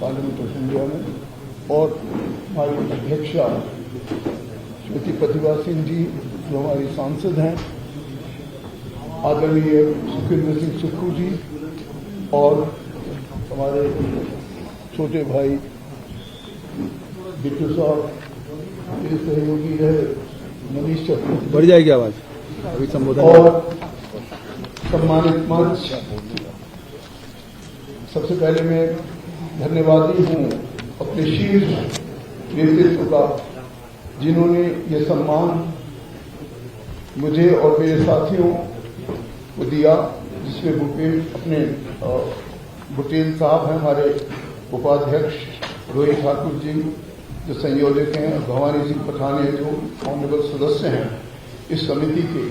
Parliament of India में, और हमारी अध्यक्षा श्रीमती प्रतिभा सिंह जी जो हमारी सांसद हैं, आदरणीय सुखविंदर सिंह सुक्खू जी, और हमारे छोटे भाई बिट्टू साहब, मेरे सहयोगी है मनीष चतुर्वेदी, बढ़ जाएगी आवाज अभी संबोधन, और सम्मानित मंच। सबसे पहले मैं धन्यवादी हूँ अपने शीर्ष नेतृत्व का, जिन्होंने ये सम्मान मुझे और मेरे साथियों को दिया, जिसमें बुटेल साहब हैं, हमारे उपाध्यक्ष रोहित ठाकुर जी जो संयोजक हैं, भवानी सिंह पठानिया जो ऑनरेबल सदस्य हैं इस समिति के।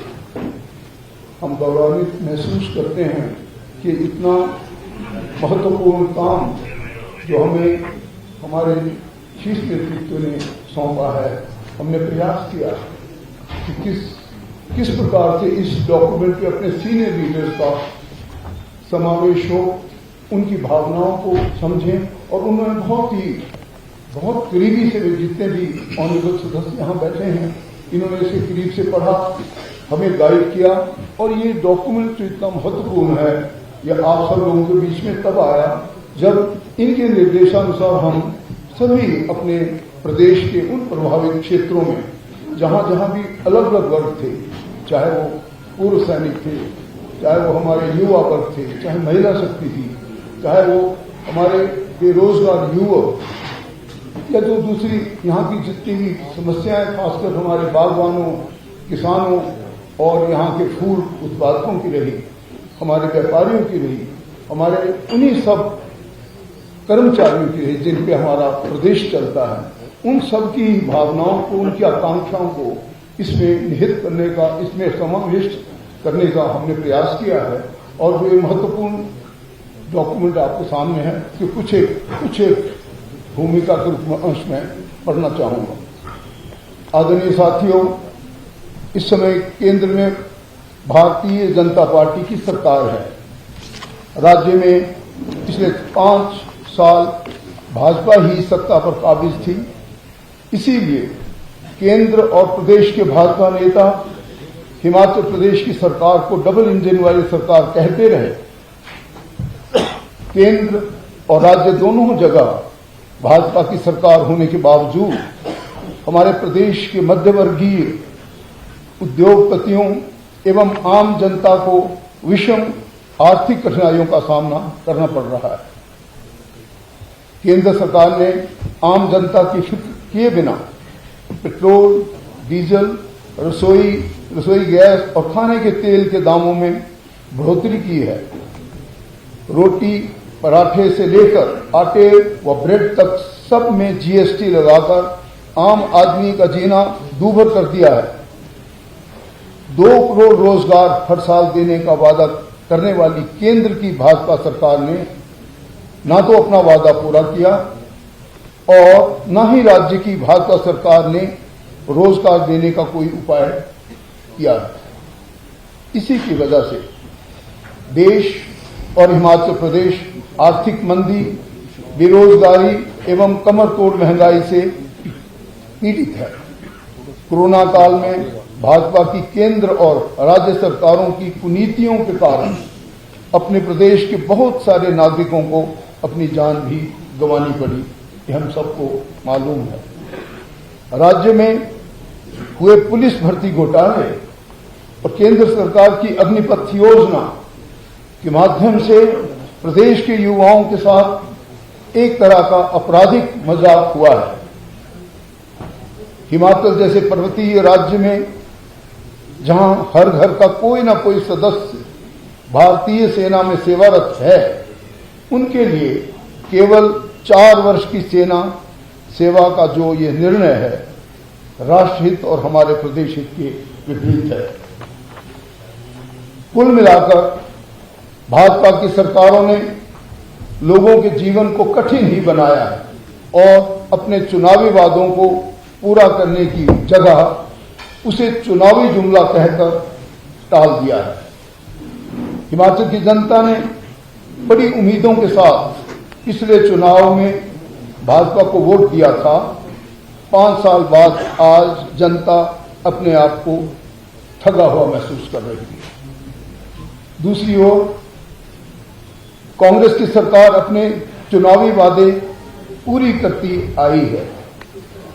हम गौरवान्वित महसूस करते हैं कि इतना महत्वपूर्ण काम जो हमें हमारे शीर्ष नेतृत्व ने सौंपा है, हमने प्रयास किया कि किस प्रकार से इस डॉक्यूमेंट पे अपने सीनियर लीडर्स का समावेश हो, उनकी भावनाओं को समझें, और उन्होंने बहुत करीबी से जितने भी ऑनरेबल सदस्य यहाँ बैठे हैं, इन्होंने इसे करीब से पढ़ा, हमें गाइड किया, और ये डॉक्यूमेंट जो इतना महत्वपूर्ण है, यह आप सब लोगों के बीच में तब आया जब इनके निर्देशानुसार हम सभी अपने प्रदेश के उन प्रभावित क्षेत्रों में जहां भी अलग अलग वर्ग थे, चाहे वो पूर्व सैनिक थे, चाहे वो हमारे युवा वर्ग थे, चाहे महिला शक्ति थी, चाहे वो हमारे बेरोजगार युवक, या जो दूसरी यहाँ की जितनी भी समस्याएं, खासकर हमारे बागवानों, किसानों और यहाँ के फूल उत्पादकों की रही, हमारे व्यापारियों की रही, हमारे उन्हीं सब कर्मचारियों की रही जिन पे हमारा प्रदेश चलता है, उन सब की भावनाओं को, उनकी आकांक्षाओं को इसमें निहित करने का, इसमें समाविष्ट करने का हमने प्रयास किया है। और जो ये महत्वपूर्ण डॉक्यूमेंट आपके सामने है कि कुछ एक भूमिका के रूप में अंश में पढ़ना चाहूंगा। आदरणीय साथियों, इस समय केंद्र में भारतीय जनता पार्टी की सरकार है। राज्य में पिछले 5 साल भाजपा ही सत्ता पर काबिज थी, इसीलिए केंद्र और प्रदेश के भाजपा नेता हिमाचल प्रदेश की सरकार को डबल इंजन वाली सरकार कहते रहे। केंद्र और राज्य दोनों जगह भाजपा की सरकार होने के बावजूद हमारे प्रदेश के मध्यवर्गीय उद्योगपतियों एवं आम जनता को विषम आर्थिक कठिनाइयों का सामना करना पड़ रहा है। केंद्र सरकार ने आम जनता की फिक्र किए बिना पेट्रोल, डीजल, रसोई गैस और खाने के तेल के दामों में बढ़ोतरी की है। रोटी, पराठे से लेकर आटे व ब्रेड तक सब में जीएसटी लगाकर आम आदमी का जीना दूभर कर दिया है। 2 करोड़ रोजगार हर साल देने का वादा करने वाली केंद्र की भाजपा सरकार ने ना तो अपना वादा पूरा किया और न ही राज्य की भाजपा सरकार ने रोजगार देने का कोई उपाय किया। इसी की वजह से देश और हिमाचल प्रदेश आर्थिक मंदी, बेरोजगारी एवं कमर तोड़ महंगाई से पीड़ित है। कोरोना काल में भाजपा की केंद्र और राज्य सरकारों की कुनीतियों के कारण अपने प्रदेश के बहुत सारे नागरिकों को अपनी जान भी गंवानी पड़ी, ये हम सबको मालूम है। राज्य में हुए पुलिस भर्ती घोटाले और केंद्र सरकार की अग्निपथ योजना के माध्यम से प्रदेश के युवाओं के साथ एक तरह का आपराधिक मजाक हुआ है। हिमाचल जैसे पर्वतीय राज्य में जहां हर घर का कोई ना कोई सदस्य भारतीय सेना में सेवारत है, उनके लिए केवल 4 वर्ष की सेना सेवा का जो ये निर्णय है, राष्ट्रहित और हमारे प्रदेश हित के विपरीत है। कुल मिलाकर भाजपा की सरकारों ने लोगों के जीवन को कठिन ही बनाया है और अपने चुनावी वादों को पूरा करने की जगह उसे चुनावी जुमला कहकर टाल दिया है। हिमाचल की जनता ने बड़ी उम्मीदों के साथ पिछले चुनाव में भाजपा को वोट दिया था, 5 साल बाद आज जनता अपने आप को ठगा हुआ महसूस कर रही है। दूसरी ओर कांग्रेस की सरकार अपने चुनावी वादे पूरी करती आई है।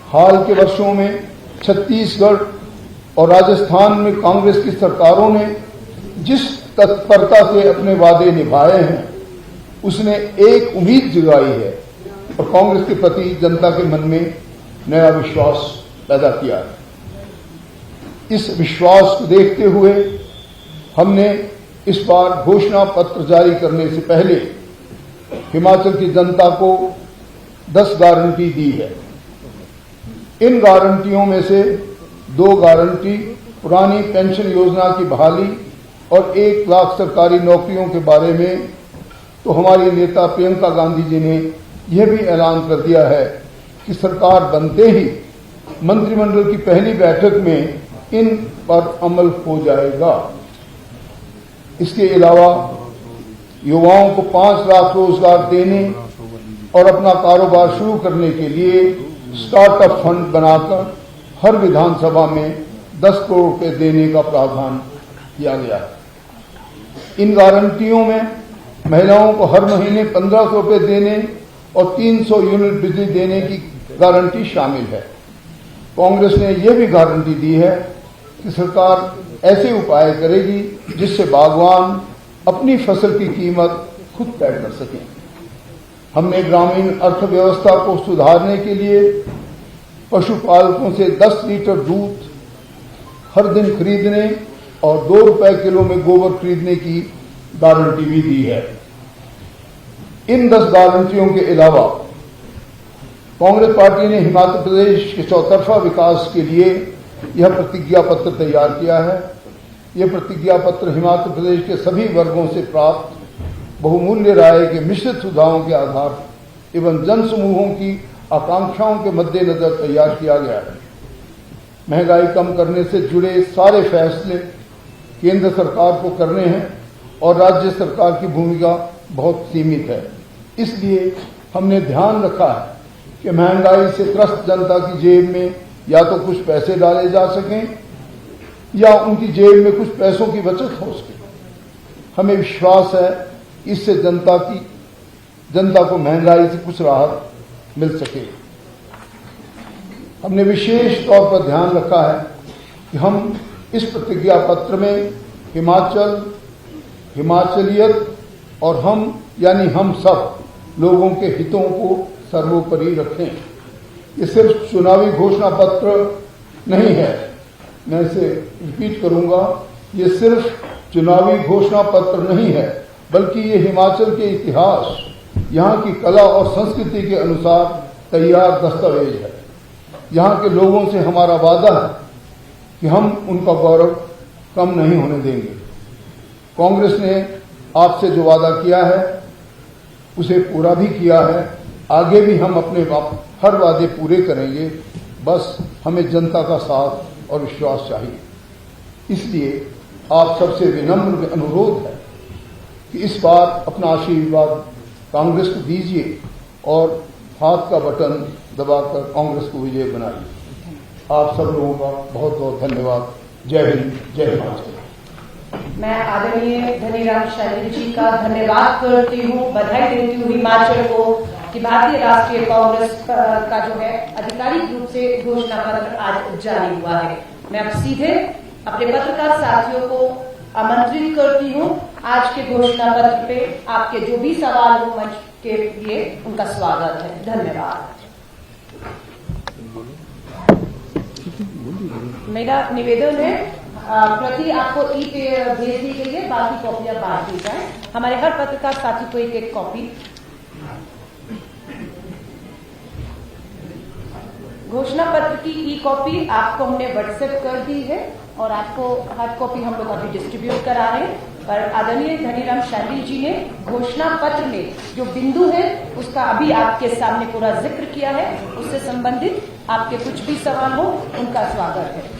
हाल के वर्षों में छत्तीसगढ़ और राजस्थान में कांग्रेस की सरकारों ने जिस तत्परता से अपने वादे निभाए हैं, उसने एक उम्मीद जगाई है और कांग्रेस के प्रति जनता के मन में नया विश्वास पैदा किया है। इस विश्वास को देखते हुए हमने इस बार घोषणा पत्र जारी करने से पहले हिमाचल की जनता को 10 गारंटी दी है। इन गारंटियों में से 2 गारंटी पुरानी पेंशन योजना की बहाली और 1 लाख सरकारी नौकरियों के बारे में तो हमारी नेता प्रियंका गांधी जी ने यह भी ऐलान कर दिया है कि सरकार बनते ही मंत्रिमंडल की पहली बैठक में इन पर अमल हो जाएगा। इसके अलावा युवाओं को 5 लाख रोजगार देने और अपना कारोबार शुरू करने के लिए स्टार्टअप फंड बनाकर हर विधानसभा में 10 करोड़ रुपए देने का प्रावधान किया गया है। इन गारंटियों में महिलाओं को हर महीने 1500 रुपए देने और 300 यूनिट बिजली देने की गारंटी शामिल है। कांग्रेस ने यह भी गारंटी दी है कि सरकार ऐसे उपाय करेगी जिससे बागवान अपनी फसल की कीमत खुद तय कर सकें। हमने ग्रामीण अर्थव्यवस्था को सुधारने के लिए पशुपालकों से 10 लीटर दूध हर दिन खरीदने और 2 रुपए किलो में गोबर खरीदने की गारंटी भी दी है। इन 10 गारंटियों के अलावा कांग्रेस पार्टी ने हिमाचल प्रदेश के चौतरफा विकास के लिए यह प्रतिज्ञा पत्र तैयार किया है। यह प्रतिज्ञा पत्र हिमाचल प्रदेश के सभी वर्गों से प्राप्त बहुमूल्य राय के मिश्रित सुझावों के आधार एवं जन समूहों की आकांक्षाओं के मद्देनजर तैयार किया गया है। महंगाई कम करने से जुड़े सारे फैसले केंद्र सरकार को करने हैं और राज्य सरकार की भूमिका बहुत सीमित है। इसलिए हमने ध्यान रखा है कि महंगाई से त्रस्त जनता की जेब में या तो कुछ पैसे डाले जा सकें या उनकी जेब में कुछ पैसों की बचत हो सके। हमें विश्वास है कि इससे जनता को महंगाई से कुछ राहत मिल सके। हमने विशेष तौर पर ध्यान रखा है कि हम इस प्रतिज्ञा पत्र में हिमाचलियत और हम यानी हम सब लोगों के हितों को सर्वोपरि रखें। ये सिर्फ चुनावी घोषणा पत्र नहीं है, मैं इसे रिपीट करूंगा, ये सिर्फ चुनावी घोषणा पत्र नहीं है, बल्कि ये हिमाचल के इतिहास, यहाँ की कला और संस्कृति के अनुसार तैयार दस्तावेज है। यहाँ के लोगों से हमारा वादा है कि हम उनका गौरव कम नहीं होने देंगे। कांग्रेस ने आपसे जो वादा किया है उसे पूरा भी किया है, आगे भी हम अपने हर वादे पूरे करेंगे। बस हमें जनता का साथ और विश्वास चाहिए। इसलिए आप सबसे विनम्र अनुरोध है कि इस बार अपना आशीर्वाद कांग्रेस को दीजिए और हाथ का बटन दबाकर कांग्रेस को विजय बनाइए। आप सब लोगों का बहुत बहुत धन्यवाद। जय हिंद, जय हिमाचल। मैं आदरणीय धनीराम शांडिल जी का धन्यवाद करती हूँ, बधाई देती हूँ हिमाचल को कि भारतीय राष्ट्रीय कांग्रेस का जो है आधिकारिक रूप से घोषणा पत्र आज जारी हुआ है। मैं अब सीधे अपने पत्रकार साथियों को आमंत्रित करती हूँ आज के घोषणा पत्र पे आपके जो भी सवाल हो मंच के लिए उनका स्वागत है। धन्यवाद। मेरा निवेदन है प्रति आपको ई पे भेज दी गई है, बाकी कॉपियां बांट दी जाए। हमारे हर पत्रकार साथी को एक कॉपी। घोषणा पत्र की ई कॉपी आपको हमने व्हाट्सएप कर दी है और आपको हार्ड कॉपी हम लोग अभी डिस्ट्रीब्यूट करा रहे हैं। पर आदरणीय धनीराम शांडिल जी ने घोषणा पत्र में जो बिंदु है उसका अभी आपके सामने पूरा जिक्र किया है। उससे संबंधित आपके कुछ भी सवाल हो उनका स्वागत है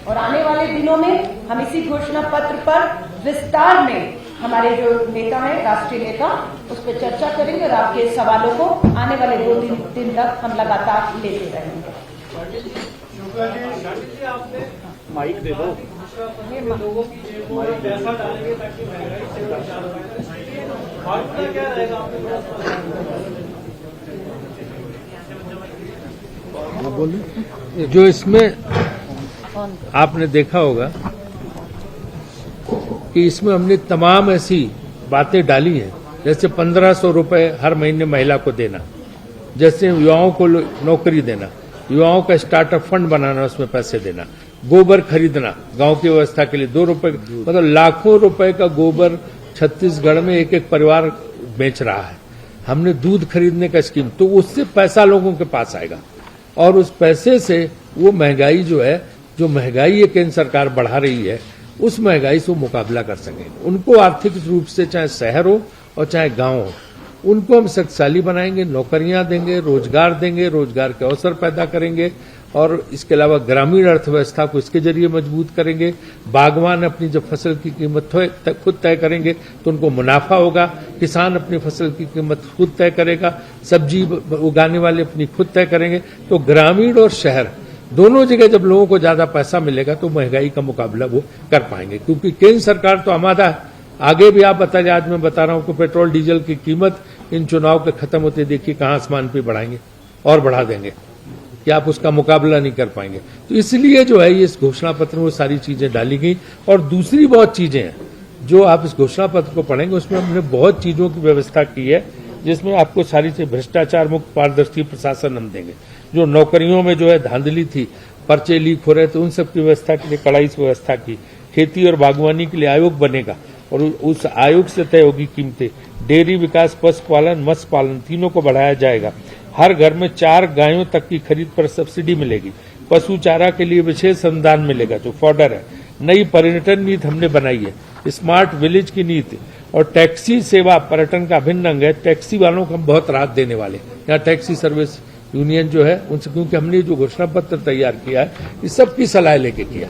और आने वाले दिनों में हम इसी घोषणा पत्र पर विस्तार में हमारे जो नेता हैं, राष्ट्रीय नेता, उस पर चर्चा करेंगे और आपके सवालों को आने वाले 2-3 दिन तक हम लगातार लेते रहेंगे। माइक दे दो। लोगों की जेबों में पैसा डालेंगे ताकि महंगाई से बचा सके, क्या रहेगा बोलिए। जो इसमें आपने देखा होगा कि इसमें हमने तमाम ऐसी बातें डाली हैं, जैसे 1500 रुपए हर महीने महिला को देना, जैसे युवाओं को नौकरी देना, युवाओं का स्टार्टअप फंड बनाना, उसमें पैसे देना, गोबर खरीदना गांव की व्यवस्था के लिए 2 रुपए, मतलब लाखों रुपए का गोबर छत्तीसगढ़ में एक एक परिवार बेच रहा है। हमने दूध खरीदने का स्कीम, तो उससे पैसा लोगों के पास आएगा और उस पैसे से वो महंगाई जो है, जो महंगाई केंद्र सरकार बढ़ा रही है, उस महंगाई से वो मुकाबला कर सकेंगे। उनको आर्थिक रूप से चाहे शहर हो और चाहे गांव हो, उनको हम शक्तिशाली बनाएंगे, नौकरियां देंगे, रोजगार के अवसर पैदा करेंगे और इसके अलावा ग्रामीण अर्थव्यवस्था को इसके जरिए मजबूत करेंगे। बागवान अपनी जब फसल की कीमत खुद तय करेंगे तो उनको मुनाफा होगा, किसान अपनी फसल की कीमत खुद तय करेगा, सब्जी उगाने वाले अपनी खुद तय करेंगे। तो ग्रामीण और शहर दोनों जगह जब लोगों को ज्यादा पैसा मिलेगा तो महंगाई का मुकाबला वो कर पाएंगे, क्योंकि केंद्र सरकार तो आमादा है। आगे भी आप बताइए, आज मैं बता रहा हूं कि पेट्रोल डीजल की कीमत इन चुनाव के खत्म होते देखिए कहां आसमान पे बढ़ाएंगे और बढ़ा देंगे कि आप उसका मुकाबला नहीं कर पाएंगे। तो इसलिए जो है इस घोषणा पत्र में वो सारी चीजें डाली गई। और दूसरी बहुत चीजें हैं जो आप इस घोषणा पत्र को पढ़ेंगे, उसमें हमने बहुत चीजों की व्यवस्था की है, जिसमें आपको सारी चीज भ्रष्टाचार मुक्त पारदर्शी प्रशासन हम देंगे। जो नौकरियों में जो है धांधली थी, पर्चे लीक हो रहे थे, उन सब की व्यवस्था के लिए कड़ाई से व्यवस्था की। खेती और बागवानी के लिए आयोग बनेगा और उस आयोग से तय होगी कीमतें। डेयरी विकास, पशुपालन, मत्स्य पालन तीनों को बढ़ाया जाएगा। हर घर में 4 गायों तक की खरीद पर सब्सिडी मिलेगी। पशु चारा के लिए विशेष अनुदान मिलेगा जो फॉडर है। नई पर्यटन नीति हमने बनाई है, स्मार्ट विलेज की नीति और टैक्सी सेवा पर्यटन का अभिन्न अंग है। टैक्सी वालों को हम बहुत राहत देने वाले। यहाँ टैक्सी सर्विस यूनियन जो है उनसे, क्योंकि हमने जो घोषणा पत्र तैयार किया है इस सबकी सलाह लेके किया,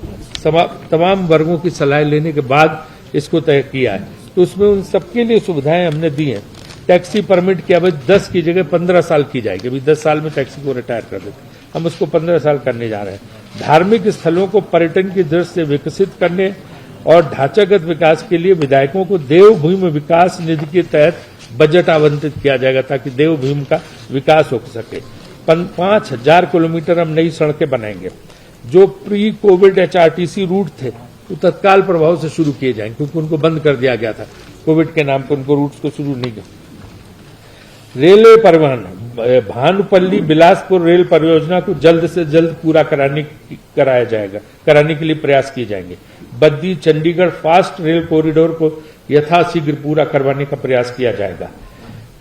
तमाम वर्गों की सलाह लेने के बाद इसको तय किया है। तो उसमें उन सबके लिए सुविधाएं हमने दी हैं। टैक्सी परमिट की अवधि 10 की जगह 15 साल की जाएगी। अभी 10 साल में टैक्सी को रिटायर कर देते, हम उसको 15 साल करने जा रहे हैं। धार्मिक स्थलों को पर्यटन की दृष्टि से विकसित करने और ढांचागत विकास के लिए विधायकों को देवभूमि विकास निधि के तहत बजट आवंटित किया जाएगा ताकि देवभूमि का विकास हो सके। 5000 किलोमीटर हम नई सड़कें बनाएंगे। जो प्री कोविड HRTC रूट थे वो तत्काल प्रभाव से शुरू किए जाएंगे, क्योंकि उनको बंद कर दिया गया था कोविड के नाम पर, उनको रूट्स को शुरू नहीं किया। रेलवे परिवहन, भानुपल्ली बिलासपुर रेल परियोजना को जल्द से जल्द पूरा कराने के लिए प्रयास किए जाएंगे। Baddi Chandigarh fast rail corridor को यथाशीघ्र पूरा करवाने का प्रयास किया जाएगा।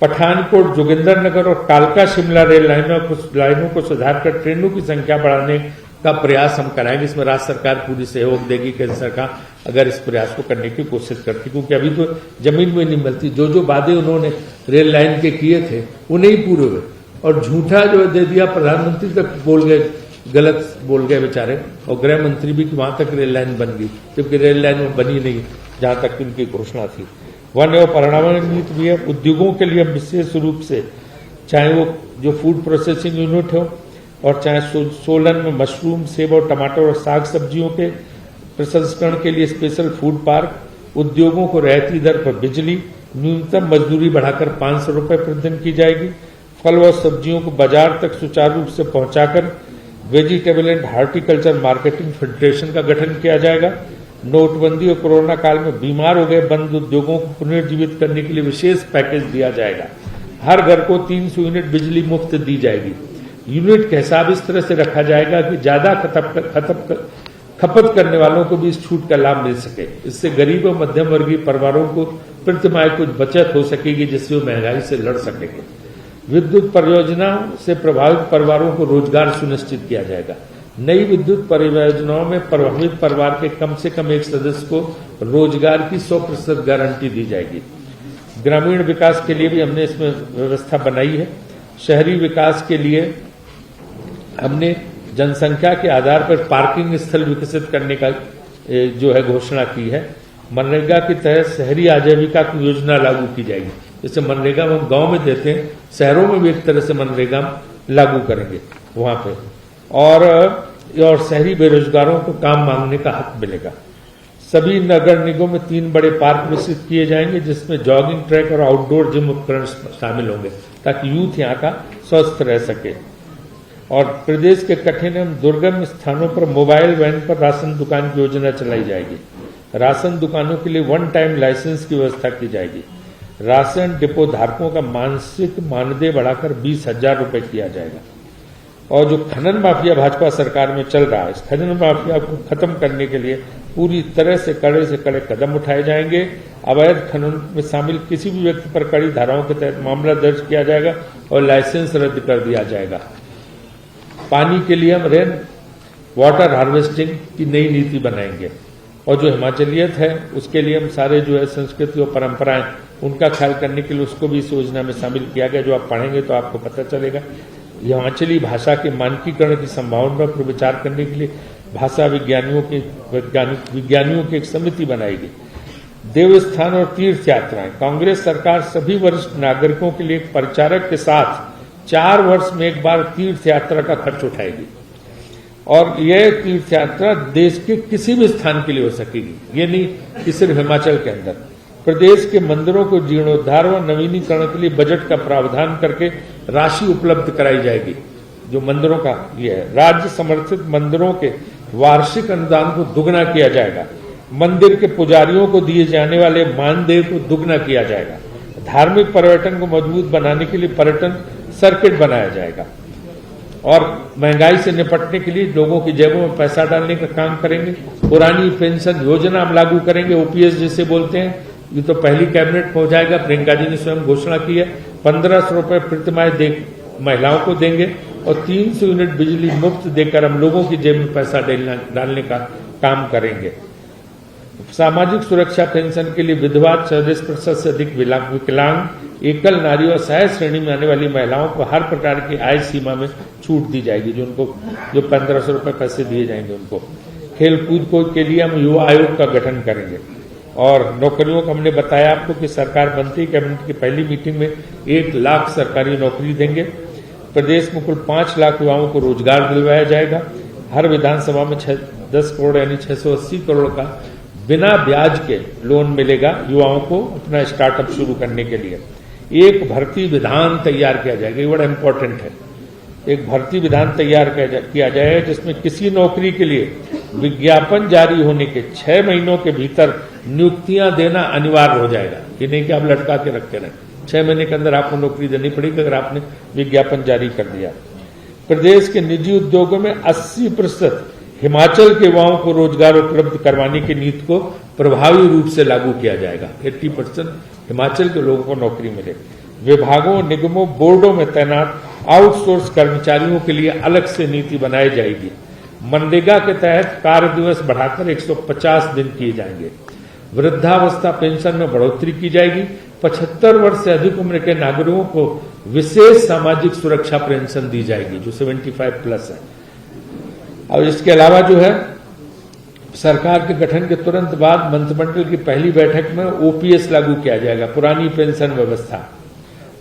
पठानकोट, जोगिंदरनगर और कालका शिमला रेल लाइनों को सुधार कर ट्रेनों की संख्या बढ़ाने का प्रयास हम कराएंगे। इसमें राज्य सरकार पूरी सहयोग देगी, केंद्र सरकार अगर इस प्रयास को करने की कोशिश करती, क्योंकि अभी तो जमीन में नहीं मिलती। जो वादे उन्होंने रेल लाइन के किए थे वो नहीं पूरे हुए और झूठा जो दे दिया, प्रधानमंत्री तक बोल गए, गलत बोल गए बेचारे, और गृह मंत्री भी कि वहां तक रेल लाइन बन गई, जबकि रेल लाइन में बनी नहीं जहां तक उनकी घोषणा थी। वन एवं पर्यावरण नीति भी है। उद्योगों के लिए विशेष रूप से, चाहे वो जो फूड प्रोसेसिंग यूनिट हो और चाहे सोलन में मशरूम, सेब और टमाटर और साग सब्जियों के प्रसंस्करण के लिए स्पेशल फूड पार्क, उद्योगों को रियायती दर पर बिजली, न्यूनतम मजदूरी बढ़ाकर 500 रुपए प्रतिदिन की जाएगी। फल और सब्जियों को बाजार तक सुचारू रूप से पहुंचाकर vegetable and horticulture marketing federation का गठन किया जाएगा। नोटबंदी और कोरोना काल में बीमार हो गए बंद उद्योगों को पुनर्जीवित करने के लिए विशेष पैकेज दिया जाएगा। हर घर को 300 यूनिट बिजली मुफ्त दी जाएगी। यूनिट का हिसाब इस तरह से रखा जाएगा कि ज्यादा खपत करने वालों को भी इस छूट का लाभ मिल सके। इससे गरीब और मध्यम वर्गीय परिवारों को प्रतिमाह कुछ बचत हो सकेगी, जिससे वो महंगाई से लड़ सकेंगे। विद्युत परियोजना से प्रभावित परिवारों को रोजगार सुनिश्चित किया जाएगा। नई विद्युत परियोजनाओं में प्रभावित परिवार के कम से कम एक सदस्य को रोजगार की 100% गारंटी दी जाएगी। ग्रामीण विकास के लिए भी हमने इसमें व्यवस्था बनाई है। शहरी विकास के लिए हमने जनसंख्या के आधार पर पार्किंग स्थल विकसित करने का जो है घोषणा की है। मनरेगा के तहत शहरी आजीविका की योजना लागू की जाएगी। जैसे मनरेगा हम गांव में देते हैं, शहरों में भी एक तरह से मनरेगा लागू करेंगे वहां पे, और शहरी बेरोजगारों को काम मांगने का हक मिलेगा। सभी नगर निगमों में 3 बड़े पार्क विकसित किए जाएंगे, जिसमें जॉगिंग ट्रैक और आउटडोर जिम उपकरण शामिल होंगे, ताकि यूथ यहाँ का स्वस्थ रह सके। और प्रदेश के कठिन एवं दुर्गम स्थानों पर मोबाइल वैन पर राशन दुकान की योजना चलाई जाएगी। राशन दुकानों के लिए 1 टाइम लाइसेंस की व्यवस्था की जाएगी। राशन डिपो धारकों का मानसिक मानदेय बढ़ाकर 20,000 रुपए किया जाएगा। और जो खनन माफिया भाजपा सरकार में चल रहा है, इस खनन माफिया को खत्म करने के लिए पूरी तरह से कड़े कदम उठाए जाएंगे। अवैध खनन में शामिल किसी भी व्यक्ति पर कड़ी धाराओं के तहत मामला दर्ज किया जाएगा और लाइसेंस रद्द कर दिया जाएगा। पानी के लिए हम रेन वाटर हार्वेस्टिंग की नई नीति बनाएंगे, और जो हिमाचलियत है उसके लिए हम सारे जो है संस्कृति और परंपराएं उनका ख्याल करने के लिए उसको भी इस योजना में शामिल किया गया। जो आप पढ़ेंगे तो आपको पता चलेगा। हिमाचली भाषा के मानकीकरण की संभावना पर विचार करने के लिए भाषा विज्ञानियों की एक समिति बनाएगी। देवस्थान और तीर्थ यात्राएं, कांग्रेस सरकार सभी वरिष्ठ नागरिकों के लिए एक परिचारक के साथ 4 वर्ष में एक बार तीर्थ यात्रा का खर्च उठाएगी, और यह तीर्थ यात्रा देश के किसी भी स्थान के लिए हो सकेगी, ये नहीं कि सिर्फ हिमाचल के अंदर। प्रदेश के मंदिरों को जीर्णोद्धार व नवीनीकरण के लिए बजट का प्रावधान करके राशि उपलब्ध कराई जाएगी। जो मंदिरों का ये है, राज्य समर्थित मंदिरों के वार्षिक अनुदान को दुगना किया जाएगा। मंदिर के पुजारियों को दिए जाने वाले मानदेय को दुगना किया जाएगा। धार्मिक पर्यटन को मजबूत बनाने के लिए पर्यटन सर्किट बनाया जाएगा, और महंगाई से निपटने के लिए लोगों की जेबों में पैसा डालने का काम करेंगे। पुरानी पेंशन योजना हम लागू करेंगे, ओपीएस जिसे बोलते हैं। ये तो पहली कैबिनेट में हो जाएगा, प्रियंका जी ने स्वयं घोषणा की है। 1500 रुपए प्रतिमाह महिलाओं को देंगे, और 300 यूनिट बिजली मुफ्त देकर हम लोगों की जेब में पैसा डालने का काम करेंगे। सामाजिक सुरक्षा पेंशन के लिए विधवा, 40% से अधिक विकलांग, एकल नारी और सहायक श्रेणी में आने वाली महिलाओं को हर प्रकार की आय सीमा में छूट दी जाएगी। जो 1500 रुपए पैसे दिए जाएंगे उनको। खेलकूद के लिए हम युवा आयोग का गठन करेंगे, और नौकरियों का हमने बताया आपको कि सरकार बनते ही कैबिनेट की पहली मीटिंग में 1 लाख सरकारी नौकरी देंगे। प्रदेश में कुल 5 लाख युवाओं को रोजगार दिलवाया जाएगा। हर विधानसभा में 10 करोड़ यानी 680 करोड़ का बिना ब्याज के लोन मिलेगा युवाओं को अपना स्टार्टअप शुरू करने के लिए। एक भर्ती विधान तैयार किया जाएगा, ये बड़ा इंपॉर्टेंट है। एक भर्ती विधान तैयार किया जाएगा जिसमें किसी नौकरी के लिए विज्ञापन जारी होने के 6 महीनों के भीतर नियुक्तियां देना अनिवार्य हो जाएगा। ये नहीं कि आप लटका के रखते रहें, 6 महीने के अंदर आपको नौकरी देनी पड़ेगी अगर आपने विज्ञापन जारी कर दिया। प्रदेश के निजी उद्योगों में 80% हिमाचल के युवाओं को रोजगार उपलब्ध करवाने की नीति को प्रभावी रूप से लागू किया जाएगा। 80% हिमाचल के लोगों को नौकरी मिले। विभागों, निगमों, बोर्डों में तैनात आउटसोर्स कर्मचारियों के लिए अलग से नीति बनाई जाएगी। मनरेगा के तहत कार्य दिवस बढ़ाकर 150 दिन किए जाएंगे। वृद्धावस्था पेंशन में बढ़ोतरी की जाएगी। 75 वर्ष से अधिक उम्र के नागरिकों को विशेष सामाजिक सुरक्षा पेंशन दी जाएगी, जो 75+ है। और इसके अलावा जो है, सरकार के गठन के तुरंत बाद मंत्रिमंडल की पहली बैठक में ओपीएस लागू किया जाएगा, पुरानी पेंशन व्यवस्था।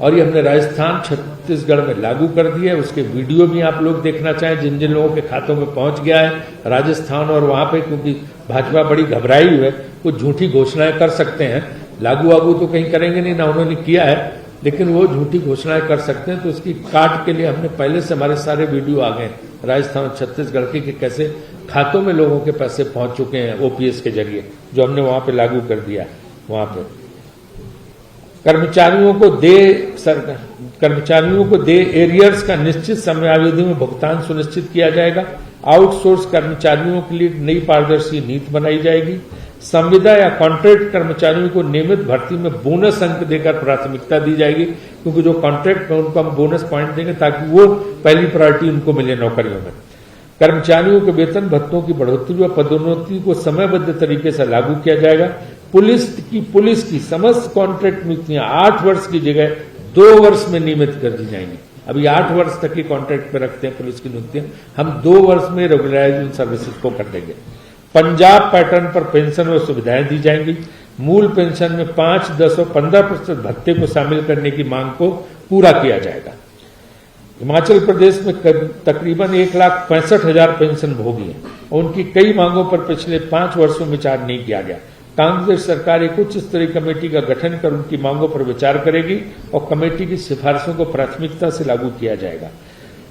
और ये हमने राजस्थान, छत्तीसगढ़ में लागू कर दिया है। उसके वीडियो भी आप लोग देखना चाहें, जिन जिन लोगों के खातों में पहुंच गया है राजस्थान और वहां पे, क्योंकि भाजपा बड़ी घबराई हुई है, कुछ झूठी घोषणाएं कर सकते हैं। लागू वागू तो कहीं करेंगे नहीं, ना उन्होंने किया है, लेकिन वो झूठी घोषणाएं कर सकते हैं। तो उसकी काट के लिए हमने पहले से हमारे सारे वीडियो आ गए राजस्थान और छत्तीसगढ़ के, कि कैसे खातों में लोगों के पैसे पहुंच चुके हैं ओपीएस के जरिए, जो हमने वहां पे लागू कर दिया। वहां पे कर्मचारियों को दे एरियर्स का निश्चित समयावधि में भुगतान सुनिश्चित किया जाएगा। आउटसोर्स कर्मचारियों के लिए नई पारदर्शी नीति बनाई जाएगी। संविदा या कॉन्ट्रैक्ट कर्मचारियों को नियमित भर्ती में बोनस अंक देकर प्राथमिकता दी जाएगी, क्योंकि जो कॉन्ट्रैक्ट में उनको हम बोनस पॉइंट देंगे ताकि वो पहली प्रायोरिटी उनको मिले नौकरियों में। कर्मचारियों के वेतन भत्तों की बढ़ोतरी व पदोन्नति को समयबद्ध तरीके से लागू किया जाएगा। पुलिस की समस्त कॉन्ट्रैक्ट नियुक्तियां 8 वर्ष की जगह 2 वर्ष में नियमित कर दी जाएंगी। अभी 8 वर्ष तक की कॉन्ट्रैक्ट पे रखते हैं पुलिस की नियुक्तियां, हम 2 वर्ष में रेगुलराइजेशन सर्विसेज को कर देंगे। पंजाब पैटर्न पर पेंशन और सुविधाएं दी जाएंगी। मूल पेंशन में 5, 10 और 15% भत्ते को शामिल करने की मांग को पूरा किया जाएगा। हिमाचल प्रदेश में तकरीबन 1,65,000 पेंशन भोगी हैं और उनकी कई मांगों पर पिछले 5 वर्षों में विचार नहीं किया गया। कांग्रेस सरकार एक उच्च स्तरीय कमेटी का गठन कर उनकी मांगों पर विचार करेगी और कमेटी की सिफारिशों को प्राथमिकता से लागू किया जाएगा।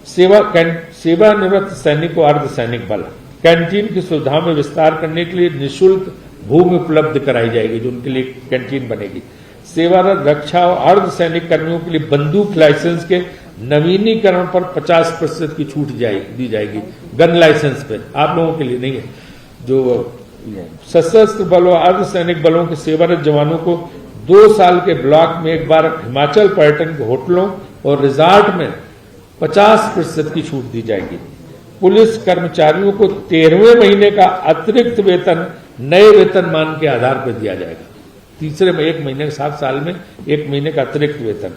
सेवानिवृत्त सैनिक और अर्धसैनिक बल कैंटीन की सुविधाओं में विस्तार करने के लिए निःशुल्क भूमि उपलब्ध कराई जाएगी, जो उनके लिए कैंटीन बनेगी। सेवारत रक्षा और अर्धसैनिक कर्मियों के लिए बंदूक लाइसेंस के नवीनीकरण पर 50% की छूट दी जाएगी। गन लाइसेंस पे, आप लोगों के लिए नहीं है। जो सशस्त्र बलों और अर्धसैनिक बलों के सेवारत जवानों को 2 साल के ब्लॉक में एक बार हिमाचल पर्यटन के होटलों और रिजॉर्ट में 50% की छूट दी जाएगी। पुलिस कर्मचारियों को 13वें महीने का अतिरिक्त वेतन नए वेतनमान के आधार पर दिया जाएगा। तीसरे में 1 महीने, 7 साल में 1 महीने का अतिरिक्त वेतन।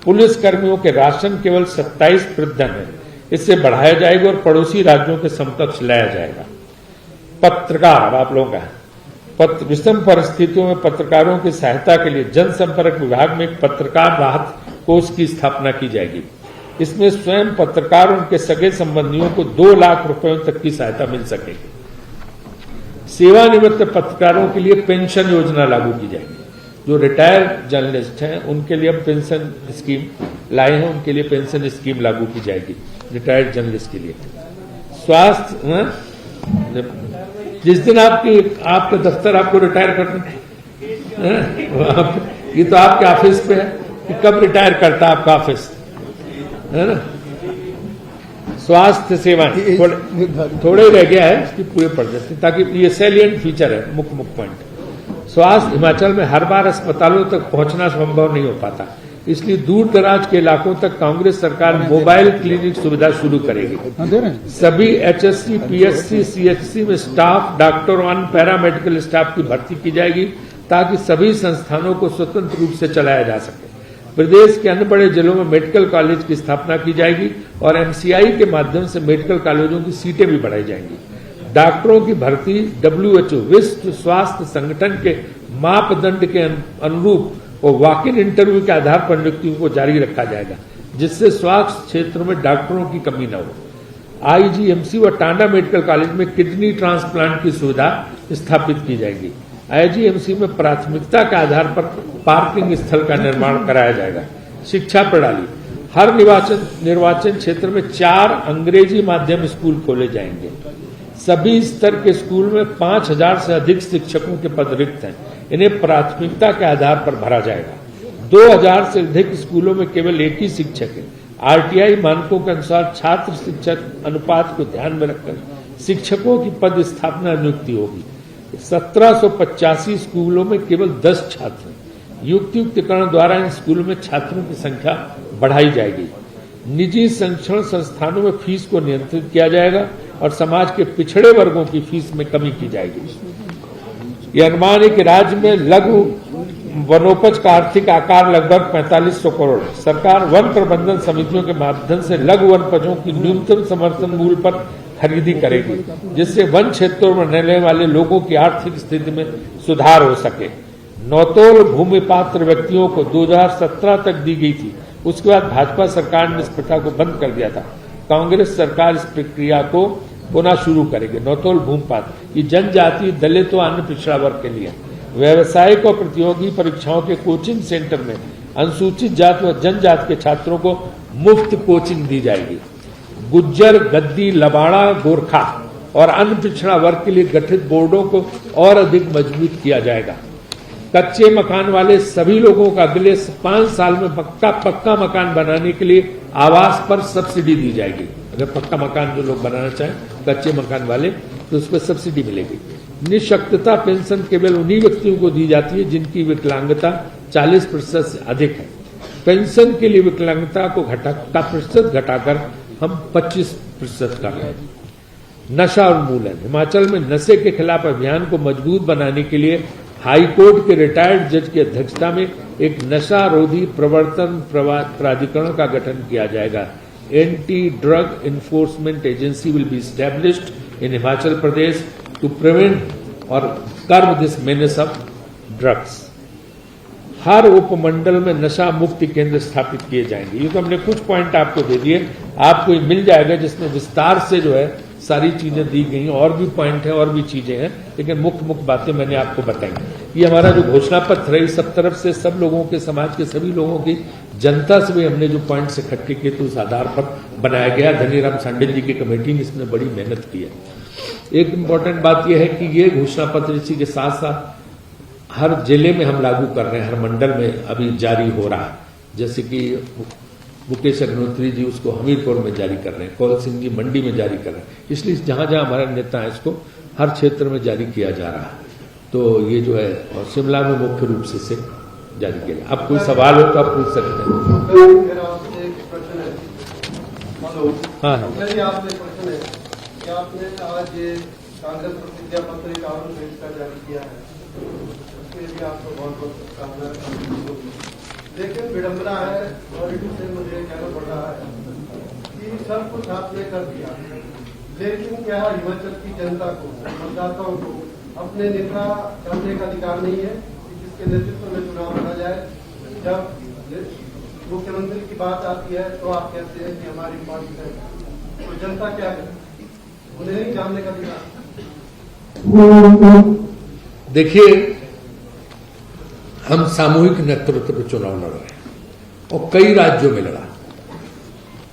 पुलिस कर्मियों के राशन केवल 27% है, इससे बढ़ाया जाएगा और पड़ोसी राज्यों के समकक्ष लाया जाएगा। पत्रकार, आप लोगों का विषम परिस्थितियों में पत्रकारों की सहायता के लिए जनसंपर्क विभाग में एक पत्रकार राहत कोष की स्थापना की जाएगी। इसमें स्वयं पत्रकार और उनके सगे संबंधियों को 2 लाख रुपयों तक की सहायता मिल सकेगी। सेवानिवृत्त पत्रकारों के लिए पेंशन योजना लागू की जाएगी। जो रिटायर्ड जर्नलिस्ट हैं उनके लिए अब पेंशन स्कीम लाए हैं, उनके लिए पेंशन स्कीम लागू की जाएगी रिटायर्ड जर्नलिस्ट के लिए। स्वास्थ्य, जिस दिन आपका दफ्तर आपको रिटायर करना है, ये तो आपके ऑफिस पे है कि कब रिटायर करता है आपका ऑफिस, है ना। स्वास्थ्य सेवाएं थोड़े रह गया है, इसकी पूरे पड़ जाते ताकि ये सैलिएंट फीचर है, मुख्य पॉइंट। स्वास्थ्य हिमाचल में हर बार अस्पतालों तक पहुंचना संभव नहीं हो पाता, इसलिए दूर दराज के इलाकों तक कांग्रेस सरकार मोबाइल क्लिनिक सुविधा शुरू करेगी। सभी एचएससी, पीएचसी, सीएचसी में स्टाफ, डॉक्टर और पैरामेडिकल स्टाफ की भर्ती की जाएगी ताकि सभी संस्थानों को स्वतंत्र रूप से चलाया जा सके। प्रदेश के अन्य बड़े जिलों में मेडिकल कॉलेज की स्थापना की जाएगी और एमसीआई के माध्यम से मेडिकल कॉलेजों की सीटें भी बढ़ाई जाएंगी। डॉक्टरों की भर्ती WHO विश्व स्वास्थ्य संगठन के मापदंड के अनुरूप और वॉक इन इंटरव्यू के आधार पर नियुक्तियों को जारी रखा जाएगा, जिससे स्वास्थ्य क्षेत्र में डॉक्टरों की कमी न हो। आईजीएमसी व टांडा मेडिकल कॉलेज में किडनी ट्रांसप्लांट की सुविधा स्थापित की जाएगी। आईजीएमसी में प्राथमिकता के आधार पर पार्किंग स्थल का निर्माण कराया जाएगा। शिक्षा प्रणाली, हर निर्वाचन क्षेत्र में 4 अंग्रेजी माध्यम स्कूल खोले जाएंगे। सभी स्तर के स्कूल में 5000 से अधिक शिक्षकों के पद रिक्त हैं, इन्हें प्राथमिकता के आधार पर भरा जाएगा। 2000 से अधिक स्कूलों में केवल एक ही शिक्षक है। आरटीआई मानकों के अनुसार छात्र शिक्षक अनुपात को ध्यान में रखकर शिक्षकों की पद स्थापना नियुक्ति होगी। 1785 स्कूलों में केवल 10 छात्र हैं। युक्तिकरण द्वारा इन स्कूलों में छात्रों की संख्या बढ़ाई जाएगी। निजी शिक्षण संस्थानों में फीस को नियंत्रित किया जाएगा और समाज के पिछड़े वर्गों की फीस में कमी की जाएगी। यह अनुमान है कि राज्य में लघु वनोपज का आर्थिक आकार लगभग 4500 करोड़। सरकार वन प्रबंधन समितियों के माध्यम से लघु वनोपजों की न्यूनतम समर्थन मूल्य पर खरीदी करेगी, जिससे वन क्षेत्रों में रहने वाले लोगों की आर्थिक स्थिति में सुधार हो सके। नौतोल भूमि पात्र व्यक्तियों को 2017 तक दी गई थी, उसके बाद भाजपा सरकार ने इस प्रथा को बंद कर दिया था। कांग्रेस सरकार इस प्रक्रिया को पुनः शुरू करेगी। नौतोल भूमि पात्र ये जनजाति, दलित और अन्य पिछड़ा वर्ग के लिए व्यावसायिक और प्रतियोगी परीक्षाओं के कोचिंग सेंटर में अनुसूचित जाति व जनजाति के छात्रों को मुफ्त कोचिंग दी जाएगी। गुज्जर, गद्दी, लबाड़ा, गोरखा और अन्य पिछड़ा वर्ग के लिए गठित बोर्डों को और अधिक मजबूत किया जाएगा। कच्चे मकान वाले सभी लोगों को अगले 5 साल में पक्का मकान बनाने के लिए आवास पर सब्सिडी दी जाएगी। अगर पक्का मकान जो लोग बनाना चाहें, कच्चे मकान वाले, तो उस पर सब्सिडी मिलेगी। निःशक्तता पेंशन केवल उन्हीं व्यक्तियों को दी जाती है जिनकी विकलांगता 40% से अधिक है। पेंशन के लिए विकलांगता को प्रतिशत घटाकर हम 25% कर रहे हैं। नशा उन्मूलन, हिमाचल में नशे के खिलाफ अभियान को मजबूत बनाने के लिए हाईकोर्ट के रिटायर्ड जज की अध्यक्षता में एक नशा रोधी प्रवर्तन प्राधिकरण का गठन किया जाएगा। Anti drug enforcement agency will be established in Himachal Pradesh to prevent or curb this menace of drugs. हर उपमंडल में नशा मुक्ति केंद्र स्थापित किए जाएंगे। ये तो हमने कुछ पॉइंट आपको दे दिए, आपको मिल जाएगा जिसमें विस्तार से जो है सारी चीजें दी गई, और भी पॉइंट है और भी चीजें हैं, लेकिन मुख्य बातें मैंने आपको बताई। ये हमारा जो घोषणा पत्र है, इस सब तरफ से सब लोगों के, समाज के सभी लोगों की, जनता से भी हमने जो पॉइंट्स इकट्ठे किए तो उस आधार पर बनाया गया। धनीराम शांडिल जी की कमेटी ने इसमें बड़ी मेहनत की है। एक इम्पोर्टेंट बात यह है कि ये घोषणा पत्र इसी के साथ साथ हर जिले में हम लागू कर रहे हैं, हर मंडल में अभी जारी हो रहा है। जैसे कि मुकेश अग्निहोत्री जी उसको हमीरपुर में जारी कर रहे हैं, कौल सिंह जी मंडी में जारी कर रहे हैं, इसलिए जहां जहां हमारे नेता हैं इसको हर क्षेत्र में जारी किया जा रहा है। तो ये जो है, और शिमला में मुख्य रूप से इसे जारी किया गया। अब कोई सवाल हो तो आप पूछ सकते हैं। मेरा आपसे एक प्रश्न है। हेलो, हाँ मेरी आपसे प्रश्न है कि आपने आज ये कांग्रेस प्रतिज्ञा पत्र एक आउटरीच का जारी किया है, उसके लिए आपको बहुत बहुत शुभकामनाएं। लेकिन विडंबना है, ऑलरेडी से मुझे कहना पड़ रहा है कि सब कुछ आपने कर दिया, लेकिन क्या हिमाचल की जनता को, मतदाताओं को अपने नेता चुनने का अधिकार नहीं है कि जिसके नेतृत्व में चुनाव लड़ा जाए। जब मुख्यमंत्री की बात आती है तो आप कहते हैं कि हमारी पार्टी है, तो जनता क्या करे, उन्हें नहीं जानने का अधिकार। देखिए, हम सामूहिक नेतृत्व पर चुनाव लड़ रहे हैं और कई राज्यों में लड़ा।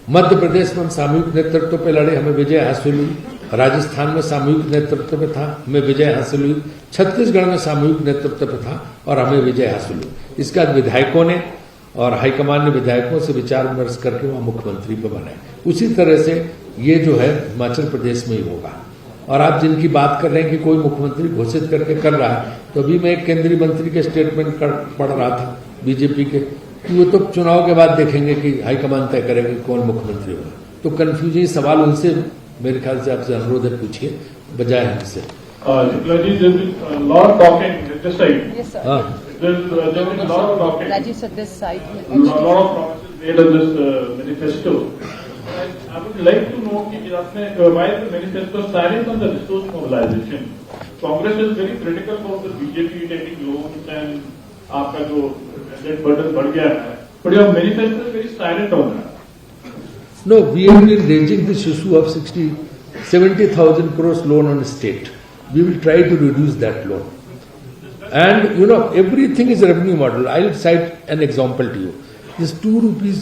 मध्य प्रदेश में हम सामूहिक नेतृत्व पे लड़े, हमें विजय हासिल हुई। राजस्थान में सामूहिक नेतृत्व पे था, हमें विजय हासिल हुई। छत्तीसगढ़ में सामूहिक नेतृत्व पे था और हमें विजय हासिल हुई। इसके बाद विधायकों ने और हाईकमान ने विधायकों से विचार विमर्श करके वहां मुख्यमंत्री पे बनाए। उसी तरह से ये जो है हिमाचल प्रदेश में ही होगा। और आप जिनकी बात कर रहे हैं कि कोई मुख्यमंत्री घोषित करके कर रहा है, तो अभी मैं एक केंद्रीय मंत्री के स्टेटमेंट पढ़ रहा था बीजेपी के, कि वो तो चुनाव के बाद देखेंगे कि हाईकमान तय करेंगे कौन मुख्यमंत्री होगा। तो कंफ्यूजिंग सवाल उनसे मेरे ख्याल से आपसे अनुरोध है, पूछिए बजाय हमसे। Rajiv sir, this side. I would like to know why the manifesto silent on the resource mobilization. Congress is very critical about the BJP taking loans and आपका जो debt burden बढ़ गया है, but your manifesto is very silent on that. No, we have been raising this issue of 70,000 crores loan on state. We will try to reduce that loan. And you know, everything is a revenue model. I'll cite an example to you. This 2 rupees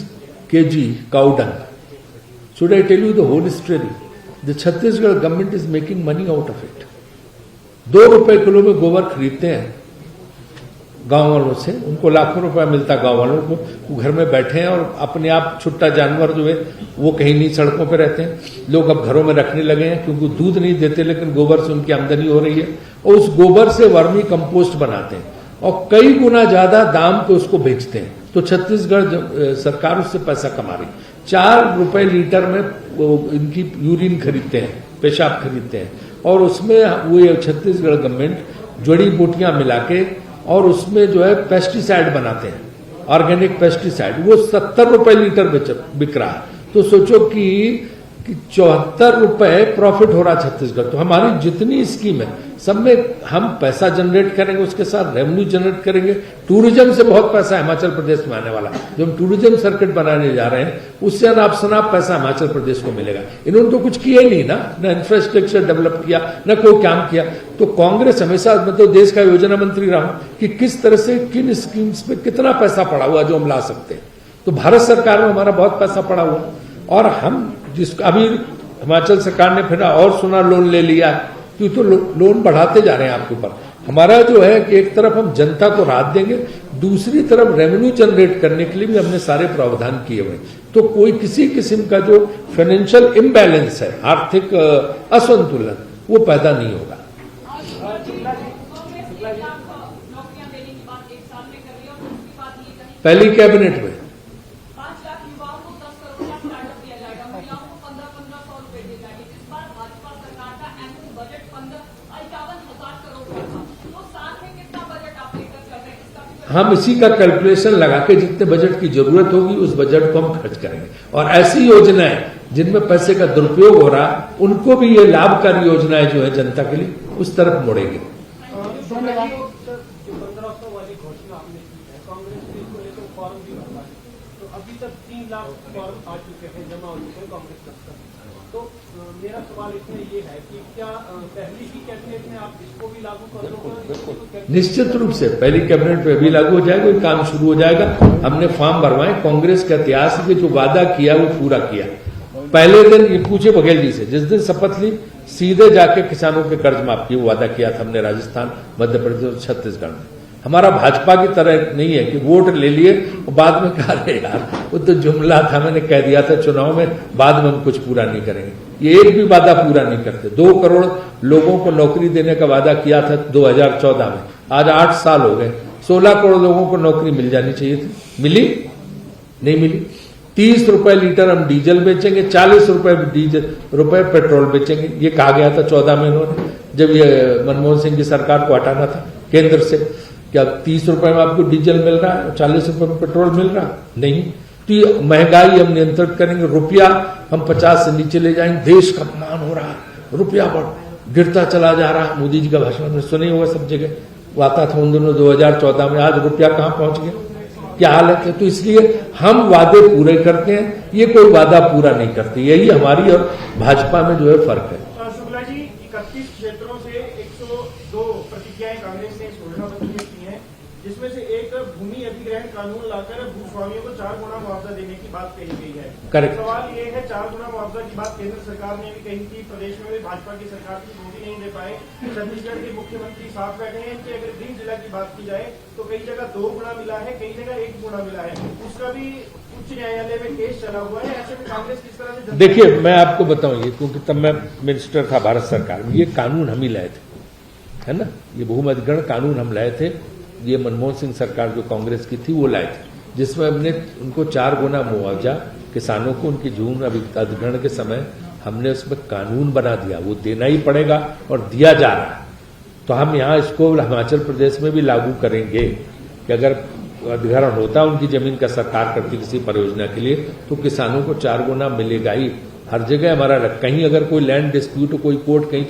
kg cow dung. Should I tell you the whole story? The Chhattisgarh government is making money out of it. 2 रुपए kilo में गोबर खरीदते हैं गांव वालों से, उनको लाखों रुपया मिलता गांव वालों को, वो घर में बैठे हैं और अपने आप छुट्टा जानवर जो है वो कहीं नहीं, सड़कों पे रहते हैं। लोग अब घरों में रखने लगे हैं क्योंकि दूध नहीं देते, लेकिन गोबर से उनकी आमदनी हो रही है और उस गोबर से वर्मी कंपोस्ट बनाते हैं और कई गुना ज्यादा दाम पे उसको बेचते हैं। तो छत्तीसगढ़ सरकार उससे पैसा कमा रही है। 4 रुपए लीटर में इनकी यूरिन खरीदते हैं, पेशाब खरीदते हैं और उसमें वो छत्तीसगढ़ गवर्नमेंट जड़ी बूटियां मिला के और उसमें जो है पेस्टिसाइड बनाते हैं, ऑर्गेनिक पेस्टिसाइड, वो 70 रुपए लीटर बिक रहा है। तो सोचो कि 74 रुपए प्रॉफिट हो रहा है छत्तीसगढ़। तो हमारी जितनी स्कीम है सब में हम पैसा जनरेट करेंगे, उसके साथ रेवेन्यू जनरेट करेंगे। टूरिज्म से बहुत पैसा हिमाचल प्रदेश में आने वाला, जो हम टूरिज्म सर्किट बनाने जा रहे हैं उससे अनाप शनाप पैसा हिमाचल प्रदेश को मिलेगा। इन्होंने तो कुछ किया ही नहीं ना इंफ्रास्ट्रक्चर डेवलप किया, न कोई काम किया। तो कांग्रेस हमेशा, मैं तो देश का योजना मंत्री रहा हूं कि किस तरह से किन स्कीम्स पे कितना पैसा पड़ा हुआ जो हम ला सकते हैं। तो भारत सरकार में हमारा बहुत पैसा पड़ा हुआ और हम जिसका अभी हिमाचल सरकार ने फिर और सोना लोन ले लिया, क्योंकि तो लोन बढ़ाते जा रहे हैं आपके ऊपर। हमारा जो है कि एक तरफ हम जनता को राहत देंगे, दूसरी तरफ रेवेन्यू जनरेट करने के लिए भी हमने सारे प्रावधान किए हुए। तो कोई किसी किस्म का जो फाइनेंशियल इम्बैलेंस है, आर्थिक असंतुलन, वो पैदा नहीं होगा। पहली कैबिनेट में 5 लाख युवाओं को 10 करोड़ का स्टार्टअप दिया जाएगा, महिलाओं को 1500 रुपए दिए जाएंगे। इस बार भाजपा सरकार का एनुअल बजट 51,000 करोड़ का था। तो साल में कितना बजट आप लेकर चल रहे हैं? हम इसी का कैलकुलेशन लगा के जितने बजट की जरूरत होगी उस बजट को हम खर्च करेंगे। और ऐसी योजनाएं जिनमें पैसे का दुरुपयोग हो रहा है उनको भी ये लाभकारी योजनाएं जो है जनता के लिए उस तरफ मुड़ेंगे। धन्यवाद। जो 1500 वाली घोषणा आपने की है, कांग्रेस ने इसको लेकर फॉर्म भी भरवा है, तो अभी तक 3 लाख फॉर्म आ चुके हैं, जमा हो चुके हैं कांग्रेस दफ्तर। तो मेरा सवाल इसमें ये है कि क्या पहली ही कैबिनेट में आप इसको भी लागू कर दोगे? निश्चित रूप से पहली कैबिनेट में भी लागू हो जाएगा, ये काम शुरू हो जाएगा। हमने फॉर्म भरवाए, कांग्रेस के इतिहास में जो वादा किया वो पूरा किया। पहले दिन ये पूछे बघेल जी से, जिस दिन शपथ ली सीधे जाके किसानों के कर्ज माफ किए, वो वादा किया था हमने राजस्थान, मध्य प्रदेश और छत्तीसगढ़ में। हमारा भाजपा की तरह नहीं है कि वोट ले लिए और बाद में कहा रहे यार वो तो जुमला था, मैंने कह दिया था चुनाव में, बाद में हम कुछ पूरा नहीं करेंगे। ये एक भी वादा पूरा नहीं करते। 2 करोड़ लोगों को नौकरी देने का वादा किया था 2014 में, आज 8 साल हो गए। 16 करोड़ लोगों को नौकरी मिल जानी चाहिए थी, मिली नहीं मिली। 30 रुपए लीटर हम डीजल बेचेंगे, 40 रुपए पेट्रोल बेचेंगे, ये कहा गया था 14 में इन्होंने, जब ये मनमोहन सिंह की सरकार को हटाना था केंद्र से। क्या 30 रुपए में आपको डीजल मिल रहा है और 40 रुपए में पेट्रोल मिल रहा है? नहीं। तो ये महंगाई हम नियंत्रित करेंगे, रुपया हम 50 से नीचे ले जाएंगे। देश का अपमान हो रहा है, रुपया गिरता चला जा रहा है। मोदी जी का भाषण हमने सुना होगा सब जगह, वो आता था उन दिनों 2014 में, आज रुपया कहां पहुंच गया, क्या हालत है। तो इसलिए हम वादे पूरे करते हैं, ये कोई वादा पूरा नहीं करते। यही हमारी और भाजपा में जो है फर्क है। शुक्ला जी, 31 क्षेत्रों से 102 प्रतिज्ञाएं कांग्रेस ने इस घोषणापत्र में की हैं, जिसमें से एक भूमि अधिग्रहण कानून लाकर भूस्वामियों को 4 गुना मुआवजा देने की बात कही गई है। करेक्ट। सवाल ये है, 4 गुना मुआवजा की बात केंद्र सरकार ने भी कही थी, प्रदेश में भी भाजपा की सरकार थी, वो भी नहीं दे पाए। छत्तीसगढ़ के मुख्यमंत्री साफ बैठे हैं कि अगर गृह जिला की बात की जाए तो कई जगह 2 गुना मिला है, कई जगह 1 गुना मिला है। उसका भी उच्च न्यायालय में केस चला हुआ है। ऐसे में कांग्रेस किस तरह से? देखिए, मैं आपको बताऊं, ये क्योंकि तब मैं मिनिस्टर था भारत सरकार में, ये कानून हम ही लाए थे, है ना। ये भूमि अधिग्रहण कानून हम लाए थे, ये मनमोहन सिंह सरकार जो कांग्रेस की थी वो लाए थे, जिसमें हमने उनको 4 गुना मुआवजा किसानों को उनकी जून अधिग्रहण के समय हमने उसमें कानून बना दिया, वो देना ही पड़ेगा और दिया जा रहा है। तो हम यहाँ इसको हिमाचल प्रदेश में भी लागू करेंगे कि अगर अधिग्रहण होता उनकी जमीन का सरकार करती किसी परियोजना के लिए, तो किसानों को 4 गुना मिलेगा ही। हर जगह हमारा कहीं अगर कोई लैंड डिस्प्यूट, कोई कोर्ट कहीं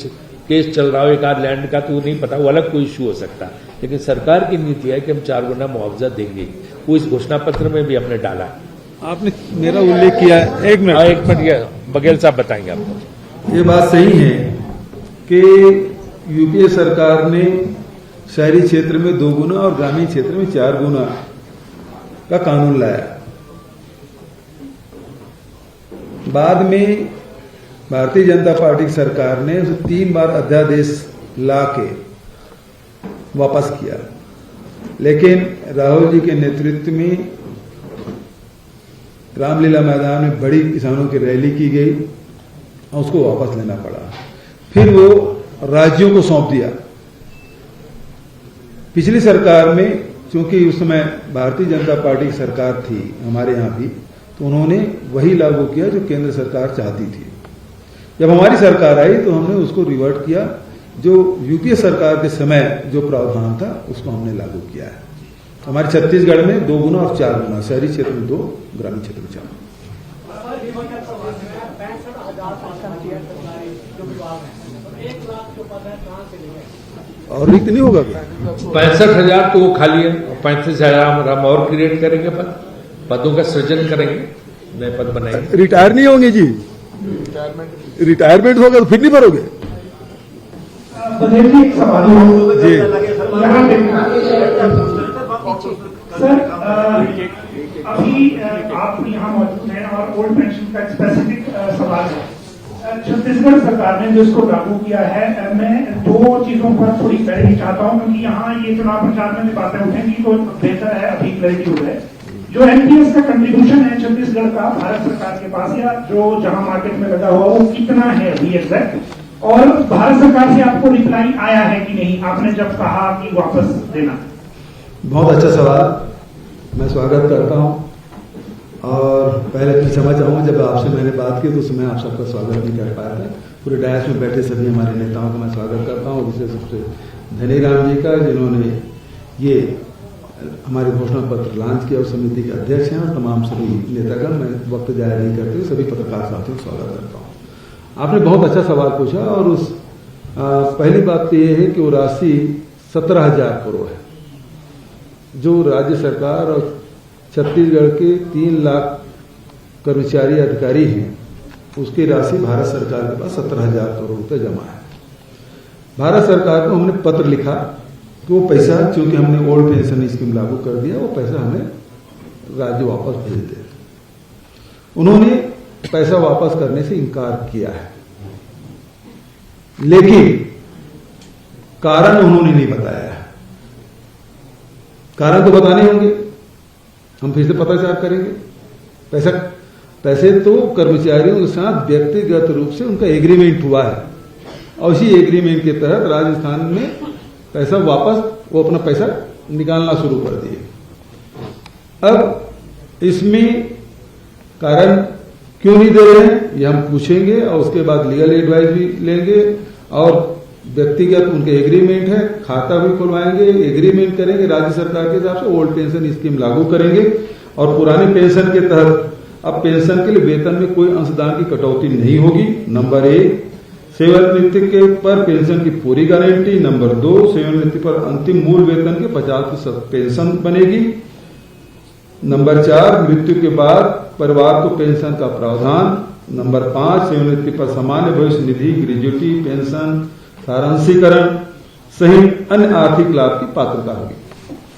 केस चल रहा हो एक आध लैंड का, तो वो नहीं पता, वो अलग कोई इश्यू हो सकता है, लेकिन सरकार की नीति है कि हम 4 गुना मुआवजा देंगे। वो इस घोषणा पत्र में भी हमने डाला है। आपने मेरा उल्लेख किया है, एक मिनट ये बघेल साहब बताएंगे आपको। ये बात सही है कि यूपीए सरकार ने शहरी क्षेत्र में 2 गुना और ग्रामीण क्षेत्र में 4 गुना का कानून लाया। बाद में भारतीय जनता पार्टी की सरकार ने उसे 3 बार अध्यादेश ला के वापस किया, लेकिन राहुल जी के नेतृत्व में रामलीला मैदान में बड़ी किसानों की रैली की गई और उसको वापस लेना पड़ा। फिर वो राज्यों को सौंप दिया। पिछली सरकार में, चूंकि उस समय भारतीय जनता पार्टी की सरकार थी हमारे यहां भी, तो उन्होंने वही लागू किया जो केंद्र सरकार चाहती थी। जब हमारी सरकार आई तो हमने उसको रिवर्ट किया, जो यूपीए सरकार के समय जो प्रावधान था उसको हमने लागू किया है। हमारे छत्तीसगढ़ में 2 गुना और 4 गुना, शहरी क्षेत्र में 2, ग्रामीण क्षेत्र में 4। और रिक्त नहीं होगा क्या? 65,000 तो वो खाली है, 35,000 हम और क्रिएट करेंगे, पदों का सृजन करेंगे, नए पद बनाएंगे। रिटायर नहीं होंगे जी? रिटायरमेंट होगा तो फिर नहीं भरोगे जी? सर, अभी आप यहाँ मौजूद हैं और ओल्ड पेंशन का स्पेसिफिक सवाल है। छत्तीसगढ़ सरकार ने जो इसको लागू किया है, मैं 2 चीजों पर थोड़ी क्लैरिटी चाहता हूँ, क्योंकि यहाँ ये चुनाव प्रचार में भी बातें उठेंगी तो बेहतर है अभी क्लैरिटी हो जाए। जो एनपीएस का कंट्रीब्यूशन है छत्तीसगढ़ का भारत सरकार के पास, या जो जहां मार्केट में लगा हुआ, वो कितना है अभी एग्जैक्ट, और भारत सरकार से आपको रिप्लाई आया है कि नहीं, आपने जब कहा कि वापस देना? बहुत अच्छा सवाल, मैं स्वागत करता हूं। और पहले मैं क्षमा चाहूंगा, जब आपसे मैंने बात की तो उसमें आप सबका स्वागत नहीं कर पाया था। पूरे डायस में बैठे सभी हमारे नेताओं का मैं स्वागत करता हूं, विशेष रूप से धनीराम जी का, जिन्होंने ये हमारे घोषणा पत्र लॉन्च किया। उस समिति के अध्यक्ष हैं और तमाम सभी नेतागण, मैं वक्त जाया नहीं करते हुए सभी पत्रकार साथियों का स्वागत करता हूं। आपने बहुत अच्छा सवाल पूछा और उस पहली बात तो ये है कि वो राशि 17,000 करोड़ है जो राज्य सरकार और छत्तीसगढ़ के 3 लाख कर्मचारी अधिकारी हैं, उसकी राशि भारत सरकार के पास 17,000 करोड़ रुपए जमा है। भारत सरकार को हमने पत्र लिखा कि वो पैसा, चूंकि हमने ओल्ड पेंशन स्कीम लागू कर दिया, वो पैसा हमें राज्य वापस भेज दे। उन्होंने पैसा वापस करने से इनकार किया है, लेकिन कारण उन्होंने नहीं बताया है। कारण तो बताने होंगे, हम फिर से पत्राचार करेंगे। पैसे तो कर्मचारियों के साथ व्यक्तिगत रूप से उनका एग्रीमेंट हुआ है और उसी एग्रीमेंट के तहत राजस्थान में पैसा वापस, वो अपना पैसा निकालना शुरू कर दिए। अब इसमें कारण क्यों नहीं दे रहे हैं ये हम पूछेंगे और उसके बाद लीगल एडवाइस भी लेंगे और व्यक्तिगत उनके एग्रीमेंट है, खाता भी खुलवाएंगे, एग्रीमेंट करेंगे, राज्य सरकार के हिसाब से ओल्ड पेंशन स्कीम लागू करेंगे और पुराने पेंशन के तहत अब पेंशन के लिए वेतन में कोई अंशदान की कटौती नहीं होगी। नंबर 1, सेवानिवृत्ति के पर पेंशन की पूरी गारंटी। नंबर 2, सेवानिवृत्ति पर अंतिम मूल वेतन के 50% पेंशन बनेगी। नंबर 4, मृत्यु के बाद परिवार को पेंशन का प्रावधान। नंबर 5, सेवानिवृत्ति पर सामान्य भविष्य निधि, ग्रेजुटी, पेंशन, सारांशीकरण सहित अन्य आर्थिक लाभ की पात्रता होगी।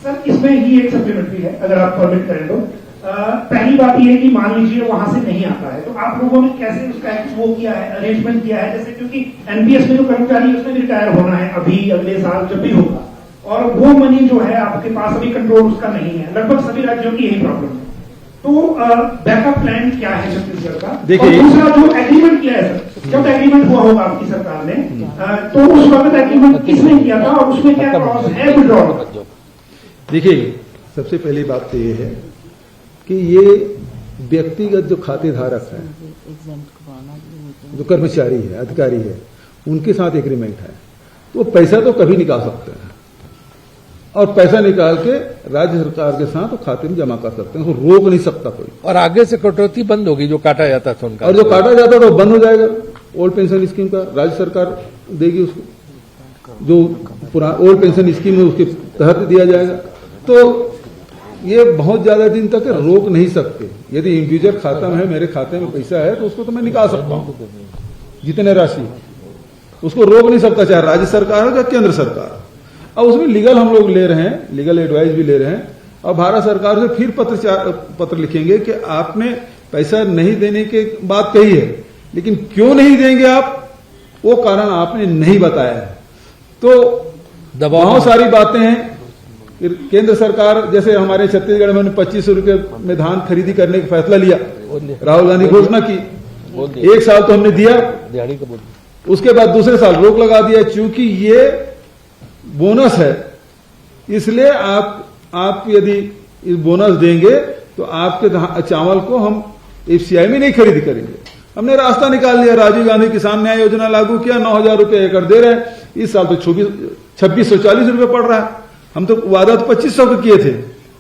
सर, इसमें ही एक सप्लीमेंट्री है, अगर आप परमिट करें तो। पहली बात यह है कि मान लीजिए वहां से नहीं आता है तो आप लोगों ने कैसे उसका वो किया है, अरेंजमेंट किया है? जैसे क्योंकि एनपीएस में जो कर्मचारी है उसमें रिटायर होना है अभी अगले साल जब भी होगा, और वो मनी जो है आपके पास अभी कंट्रोल उसका नहीं है। लगभग सभी राज्यों की यही प्रॉब्लम है। तो बैकअप प्लान क्या है छत्तीसगढ़ का? देखिए, दूसरा जो एग्रीमेंट किया है सर, जब एग्रीमेंट हुआ होगा आपकी सरकार ने, तो उस वक्त एग्रीमेंट किसने किया था और उसमें क्या क्लॉज है विड्रॉल? देखिए, सबसे पहली बात तो ये है कि ये व्यक्तिगत जो खातेधारक है, जो कर्मचारी है, अधिकारी है, उनके साथ एग्रीमेंट है, तो पैसा तो कभी निकाल सकते हैं और पैसा निकाल के राज्य सरकार के साथ तो खाते में जमा कर सकते हैं, उसको रोक नहीं सकता कोई। और आगे से कटौती बंद होगी, जो काटा जाता था उनका, और जो काटा जाता था वो बंद हो जाएगा। ओल्ड पेंशन स्कीम का राज्य सरकार देगी उसको, जो पुराना ओल्ड पेंशन स्कीम है उसके तहत दिया जाएगा। तो ये बहुत ज्यादा दिन तक रोक नहीं सकते। यदि इंडिविजुअल खाता में है, मेरे खाते में पैसा है, तो उसको तो मैं निकाल सकता हूं जितने राशि, उसको रोक नहीं सकता, चाहे राज्य सरकार हो या केंद्र सरकार। अब उसमें लीगल हम लोग ले रहे हैं, लीगल एडवाइस भी ले रहे हैं और भारत सरकार से फिर पत्र लिखेंगे कि आपने पैसा नहीं देने की बात कही है, लेकिन क्यों नहीं देंगे आप, वो कारण आपने नहीं बताया है। तो बहुत सारी बातें हैं। केंद्र सरकार, जैसे हमारे छत्तीसगढ़ में 2500 रुपये में धान खरीदी करने का फैसला लिया, राहुल गांधी घोषणा की, 1 साल तो हमने दिया, उसके बाद दूसरे साल रोक लगा दिया। चूंकि ये बोनस है, इसलिए आप यदि इस बोनस देंगे तो आपके चावल को हम एफसीआई में नहीं खरीदी करेंगे। हमने रास्ता निकाल लिया, राजीव गांधी किसान न्याय योजना लागू किया, 9,000 रुपये एकड़ दे रहे हैं, इस साल तो 2640 रुपये पड़ रहा है। हम तो वादा तो 2500 का किए थे,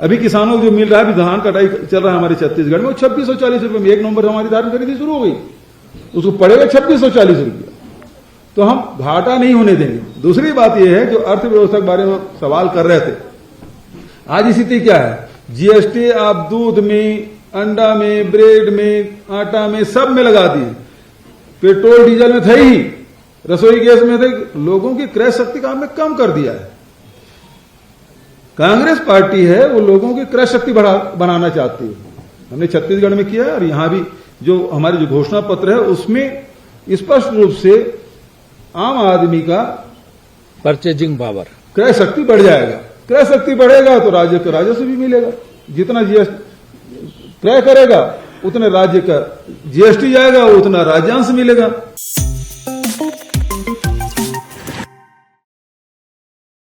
अभी किसानों को जो मिल रहा है, अभी धान कटाई चल रहा है हमारे छत्तीसगढ़ में, 2640 रुपये में 1 नवंबर हमारी धान खरीदी शुरू हो गई, उसको पड़ेगा 2640 रुपये। तो हम घाटा नहीं होने देंगे। दूसरी बात यह है, जो अर्थव्यवस्था के बारे में सवाल कर रहे थे, आज स्थिति क्या है? जीएसटी आप दूध में, अंडा में, ब्रेड में, आटा में, सब में लगा दिए। पेट्रोल डीजल में थे ही, रसोई गैस में थे, लोगों की क्रय शक्ति का हमने कम कर दिया है। कांग्रेस पार्टी है, वो लोगों की क्रय शक्ति बनाना चाहती है। हमने छत्तीसगढ़ में किया है और यहां भी जो हमारे जो घोषणा पत्र है उसमें स्पष्ट रूप से आम आदमी का परचेजिंग पावर, क्रय शक्ति बढ़ जाएगा। क्रय शक्ति बढ़ेगा तो राज्य को राजस्व भी मिलेगा। जितना जीएसटी क्रय करेगा उतने राज्य का जीएसटी जाएगा, उतना राज्यांश मिलेगा।